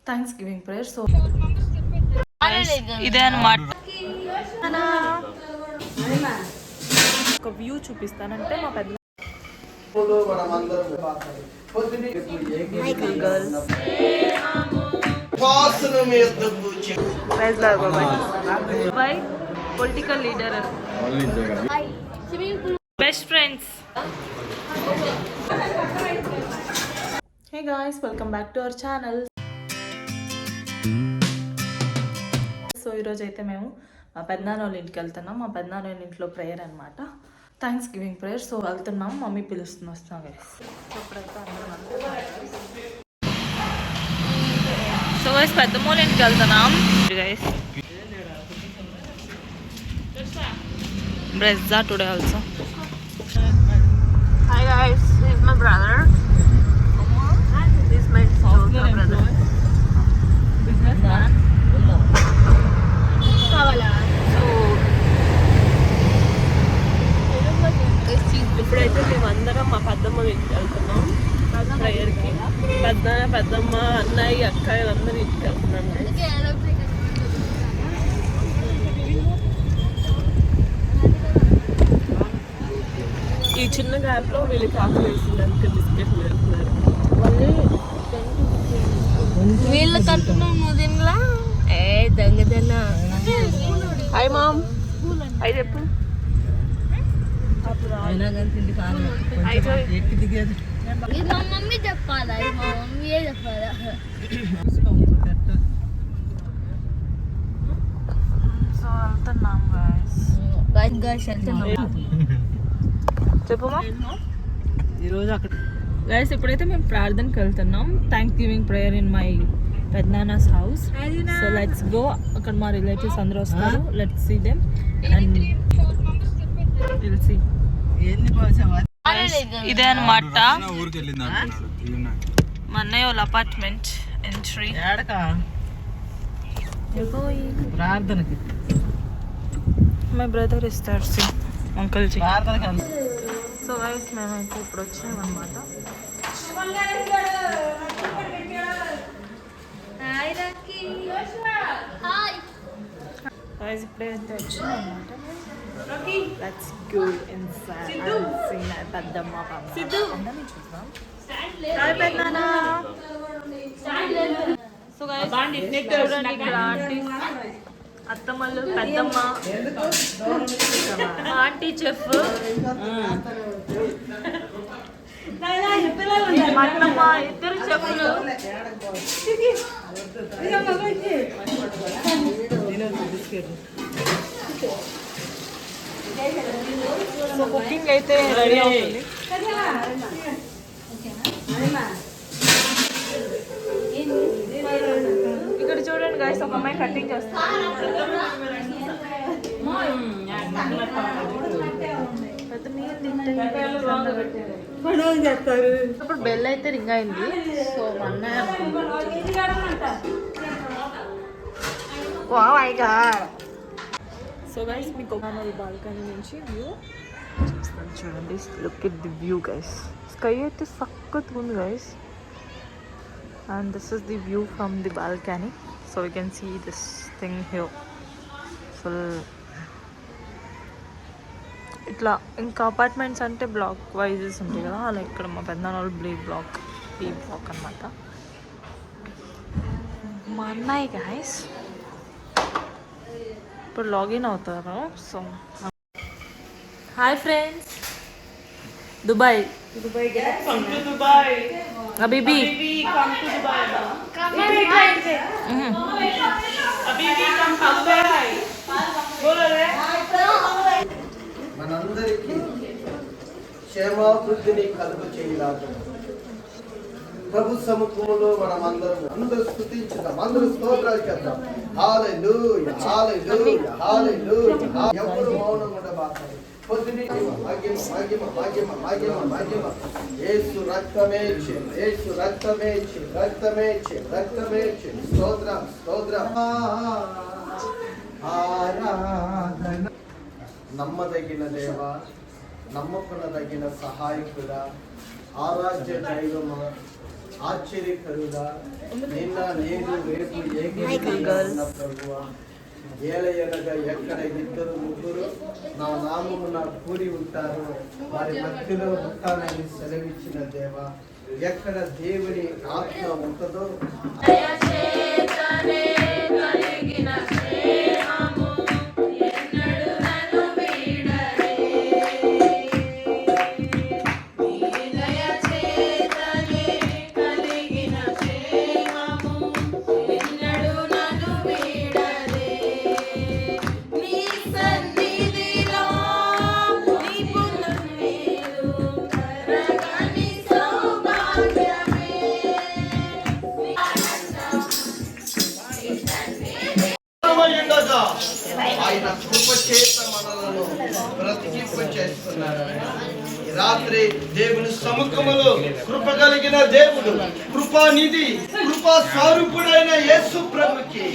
Thanks giving prayer. So ఇదే అన్నమాట. ఒక వ్యూ చూపిస్తానంటే మా పెద్ద political leader, best friends. Hey guys, welcome back to our channel. So ఈరోజు అయితే మేము మా పెద్దనాన్న వాళ్ళ ఇంటికి వెళ్తున్నాం. మా పెద్దనాన్న వాళ్ళ ఇంట్లో ప్రేయర్ అనమాట, థ్యాంక్స్ గివింగ్ ప్రేయర్. సో వెళ్తున్నాం, మమ్మీ పిలుస్తుంది, వస్తాం గైస్. ఇప్పుడైతే సో గైస్ పెద్దమ్మ వాళ్ళ ఇంటికి వెళ్తున్నాం guys. Brezza today also. Hi guys, this is my brother. This is my brother. Business man. Kavala. ఇప్పుడైతే మేమందరం మా పెద్దమ్మ ఇంటికి వెళ్తున్నాం ప్రేయర్కి. పెద్దమ్మ అన్నయ్య అక్క అందరూ ఇంటికి వెళ్తున్నాం. ఈ చిన్న గ్యాప్లో వీళ్ళకి ఆకలి వేసింది, అందుకే బిస్కెట్ పెడుతున్నారు. వీళ్ళు కట్టున్నాం దీనిలా దొంగదన్న. హాయ్ మామ్, హాయ్ చెప్పు. మా మమ్మీ చెప్పాలా, మా మమ్మీయే చెప్పాలా. సో వెళ్తున్నాం గైస్. చెప్పమా ఈరోజు అక్కడ గైస్. ఇప్పుడైతే మేము ప్రార్థనకి వెళ్తున్నాం, thanksgiving prayer in my పెద్దనాన్నస్ హౌస్. So let's go. అక్కడ మా రిలేటివ్స్ అందరూ వస్తారు. Let's see them and will see. ఇదే అనమాట మా అన్నయ్య వాళ్ళ అపార్ట్మెంట్ ఎంట్రీ. ప్రార్థనకి మై బ్రదర్ ఇస్తారు సి అంకుల్ జీ. సో గైస్ మేమైతే ఇప్పుడు వచ్చామన్నమాట. గైస్ ఇప్పుడైతే వచ్చామన్నమాట. Let's go inside and see my పెద్దమ్మ అందరినీ చూద్దాం. హాయ్ పెద్దనాన్న. సో గైస్ చూడండి ఇక్కడ ఆంటీస్, అత్తమ్మలు, పెద్దమ్మ, ఆంటీ చెఫ్, అత్తమ్మ, ఇద్దరు చెఫ్లు. సో కుకింగ్ అయితే రెడీ అవుతుంది. ఇక్కడ చూడండి గైస్, ఒక అమ్మాయి కటింగ్ చేస్తుంది. ఇప్పుడు బెల్ అయితే రింగ్ అయింది. సో మా అన్నయ్య సో గైస్ మీకు బాల్కనీ నుంచి వ్యూ చూడండి. Look at the view guys. Sky అయితే సక్కగా ఉంది guys. And this is the view from the balcony, so we can see this thing here full. ఇట్లా ఇంకా అపార్ట్మెంట్స్ అంటే బ్లాక్ వైజెస్ ఉంటాయి కదా, అలా ఇక్కడ మా పెద్దనాన్న వాళ్ళు బి బ్లాక్ అనమాట. మా అన్నయ్య గైస్ ఇప్పుడు లాగిన్ అవుతారు. So hi friends, Dubai come to Dubai. Habibi come to Dubai. Habibi come to Dubai. बोलो रे. మనందరికీ క్షేమాభివృద్ధిని కలుగు చేయలాగా ప్రభు సముఖంలో అందరూ స్తుతించుదాం, అందరూ స్తోత్రాలు చేద్దాం. హల్లెలూయా హల్లెలూయా హల్లెలూయా. ఎవరు మౌనం ఉండబాకండి. యేసు రక్తమే స్తోత్రం స్తోత్రం. ఆరాధన. నమ్మదగిన దేవ, నమ్మకునదగిన సహాయకుడా, ఆరాధ్య దైవమా, ఆశ్చర్యకరుగా నిన్న నేడు రేపు ఏకీభవించిన ప్రభువా, ఏలయనగా ఎక్కడ ఇద్దరు ముగ్గురు నా నామమున కూడి ఉంటారు వారి మధ్యలో ఉంటానని సెలవిచ్చిన దేవా, ఎక్కడ దేవుని ఆత్మ ఉంటుందో ఆయన కృప చేత మనలను బ్రతికింప చేస్తున్నారు. రాత్రి దేవుని సముఖములో కృప కలిగిన దేవుడు, కృపానిధి, కృపా స్వరూపుడైన యేసు ప్రభుకి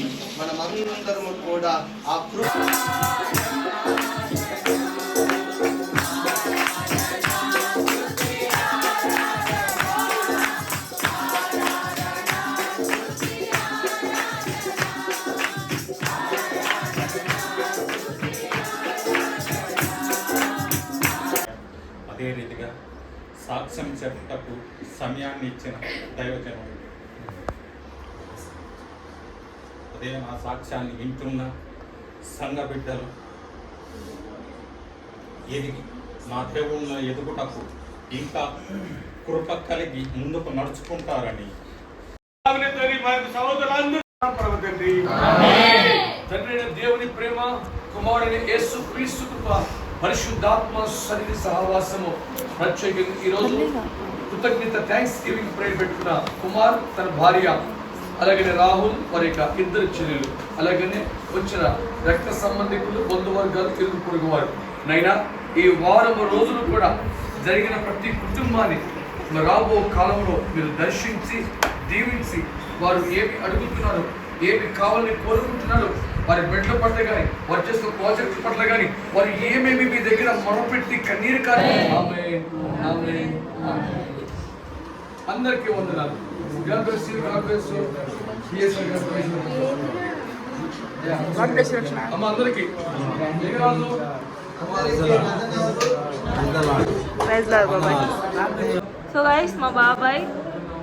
మనమందరము కూడా ఆ కృప అదే రీతిగా సాక్ష్యం చెప్పుటకు సమయాన్ని ఇచ్చిన దైవజనుడు, అదే నా సాక్ష్యాన్ని వింటున్న సంఘ బిడ్డలు ఎదిగి నా దేవుళ్ళ ఎదుగుటకు ఇంకా కృప కలిగి ముందుకు నడుచుకుంటారని తండ్రి దేవుని ప్రేమ, కుమారుని యేసు క్రీస్తు కృప, పరిశుద్ధాత్మ సన్నిధి సహవాసము ప్రత్యేకంగా ఈరోజు కృతజ్ఞత థ్యాంక్స్ గివింగ్ ప్రేయర్ పెట్టుకున్న కుమార్, తన భార్య, అలాగనే రాహుల్ వారి యొక్క ఇద్దరు చెల్లెలు, అలాగనే వచ్చిన రక్త సంబంధికులు, బంధువర్గాలు, ఇరుగు పొరుగు వారు నైనా ఈ వారం రోజులు కూడా జరిగిన ప్రతి కుటుంబాన్ని రాబో కాలంలో మీరు దర్శించి దీవించి వారు ఏమి అడుగుతున్నారు, ఏమి కావాలని కోరుకుంటున్నారు, వారి బిడ్డల పట్ల కానీ వారు చేస్తున్న ప్రాజెక్ట్ పట్ల కానీ వారు ఏమేమి మీ దగ్గర మొరపెట్టి కన్నీరు కానీ అందరికీ వందనాలు. అమ్మ అందరికీ సో గైస్, మా బాబాయ్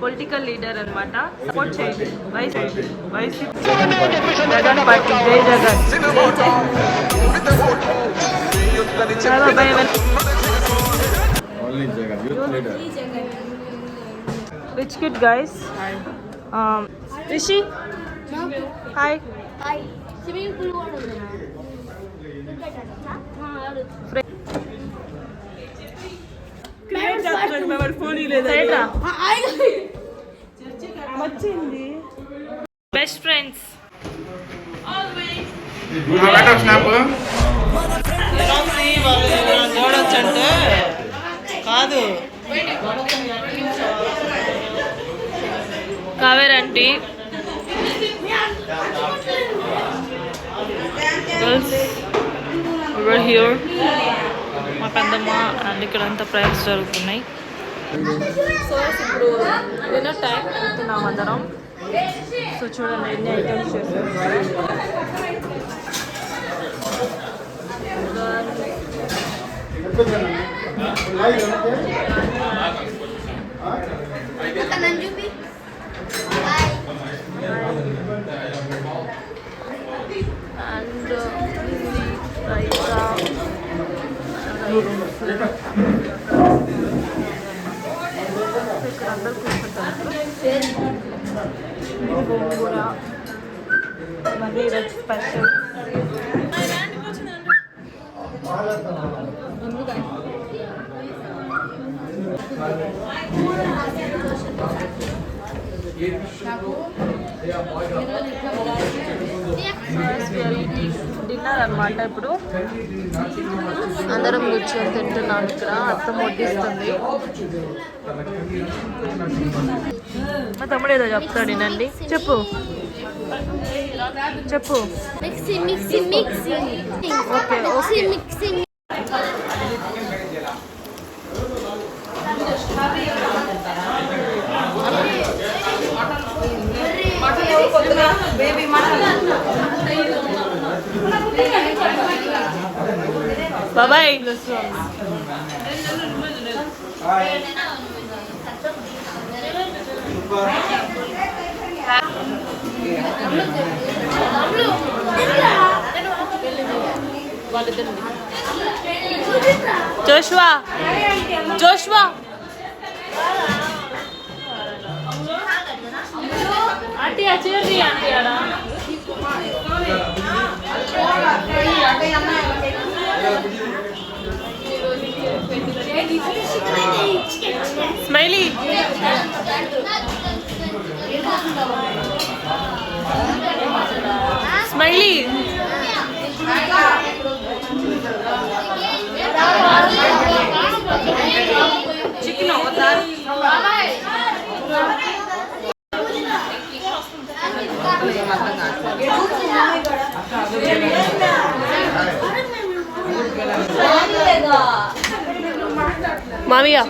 పొలిటికల్ లీడర్ అన్నమాట. సపోర్ట్ చేయండి. జగన్ పార్టీ, జై Jagan. Which kid, guys? Rishi? Hi. Hi. Swimming pool కూడా ఉంది. బెస్ట్ ఫ్రెండ్స్ చూడొచ్చంటే కాదు. కావేరంటీ గర్ల్స్ ఓవర్ హియర్, మా పెద్దమ్మ అండ్ ఇక్కడ అంతా ప్రేయర్స్ జరుగుతున్నాయి. సో ఇప్పుడు డిన్నర్ టైం వెళ్తున్నాం అందరం. సో చూడండి ఎన్ని ఐటమ్స్ చేస్తారు. అండ్ రైతా, ఇక్కడ అందరు కూర్చుంటారు. గోంగూర, మళ్ళీ ఈరోజు స్పెషల్ డిన్నర్ అన్నమాట. ఇప్పుడు అందరం కూర్చొని తింటున్నాం. ఇక్కడ అత్తం వడ్డిస్తుంది. మా తమ్ముడు ఏదో చెప్తాడు నండి. చెప్పు చెప్పు. Okay okay. Bye. Joshua Joshua aunty అచ్చేది ఆంటీ ఆడ స్మైలీ స్మైలీ చికెన్ మామియా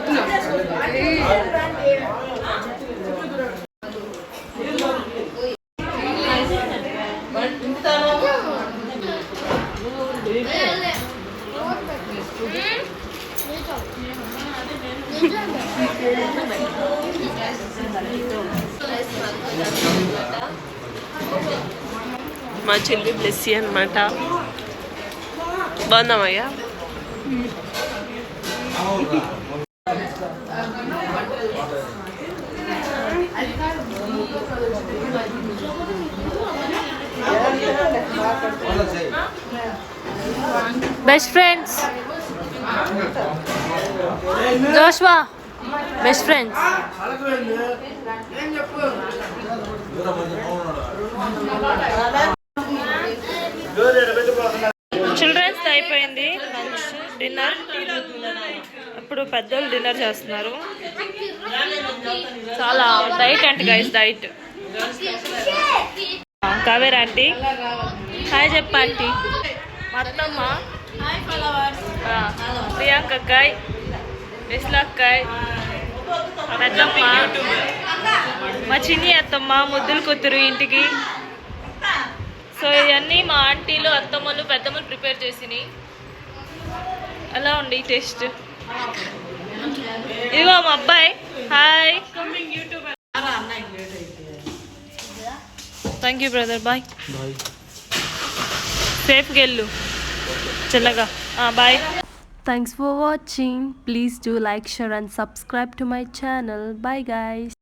మా చెల్లి బ్లెస్సీ అనమాట. బాగుందామయ్యా? Best friends Joshua best friends. Childrens అయిపోయింది లంచ్ డిన్నర్. ఇప్పుడు పెద్దోళ్ళు డిన్నర్ చేస్తున్నారు. చాలా డైట్ అంటే guys diet. Kaveri aunty hi చెప్ప ఆంటీ. అత్తమ్మ ప్రియాంక అక్కాయ్ విశ్లా అక్కాయ్ పెద్దమ్మ మా చిన్ని అత్తమ్మ ముద్దులు కూతురు ఇంటికి. సో ఇవన్నీ మా ఆంటీలు అత్తమ్మలు పెద్దమ్మలు ప్రిపేర్ చేసినాయి. ఎలా ఉంది టేస్ట్? ఇదిగో మా అబ్బాయి hi. Thank you brother bye. సేఫ్గా వెళ్ళు చల్లగా. Bye. Thanks for watching. Please do like, share and subscribe to my channel. Bye guys.